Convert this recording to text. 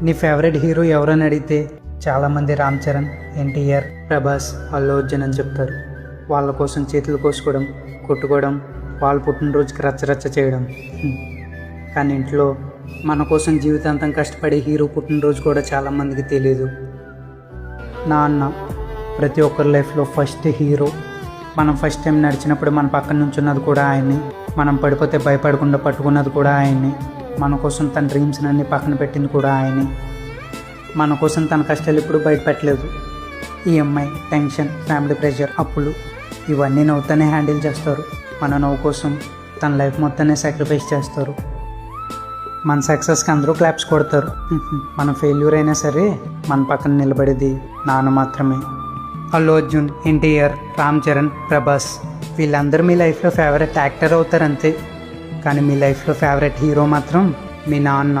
నీ favourite hero ఎవరని అడిగితే చాలామంది రామ్ చరణ్, ఎన్టీఆర్, ప్రభాస్, అల్లు అర్జున్ అని చెప్తారు. వాళ్ళ కోసం చేతులు కోసుకోవడం, కొట్టుకోవడం, వాళ్ళ పుట్టినరోజుకి రచ్చరచ్చ చేయడం. కానీ ఇంట్లో మన కోసం జీవితాంతం కష్టపడే హీరో పుట్టినరోజు కూడా చాలామందికి తెలియదు. నా అన్న ప్రతి ఒక్కరి లైఫ్లో ఫస్ట్ హీరో. మనం ఫస్ట్ టైం నడిచినప్పుడు మన పక్కన నుంచున్నది కూడా ఆయన్ని, మనం పడిపోతే భయపడకుండా పట్టుకున్నది కూడా ఆయన్ని, మన కోసం తన డ్రీమ్స్ని అన్నీ పక్కన పెట్టింది కూడా ఆయనే. మన కోసం తన కష్టాలు ఇప్పుడు బయట పెట్టలేదు. ఈఎంఐ, టెన్షన్, ఫ్యామిలీ ప్రెషర్, అప్పులు ఇవన్నీ నవ్వుతానే హ్యాండిల్ చేస్తారు. మన నవ్వు కోసం తన లైఫ్ మొత్తాన్ని సాక్రిఫైస్ చేస్తారు. మన సక్సెస్కి అందరూ క్లాప్స్ కొడతారు. మన ఫెయిల్యూర్ అయినా సరే మన పక్కన నిలబడేది నాన్న మాత్రమే. అల్లు అర్జున్, ఎన్టీఆర్, రామ్ చరణ్, ప్రభాస్ వీళ్ళందరూ మీ లైఫ్లో ఫేవరెట్ యాక్టర్ అవుతారు అంతే. కానీ మీ లైఫ్లో ఫేవరెట్ హీరో మాత్రం మీ నాన్న.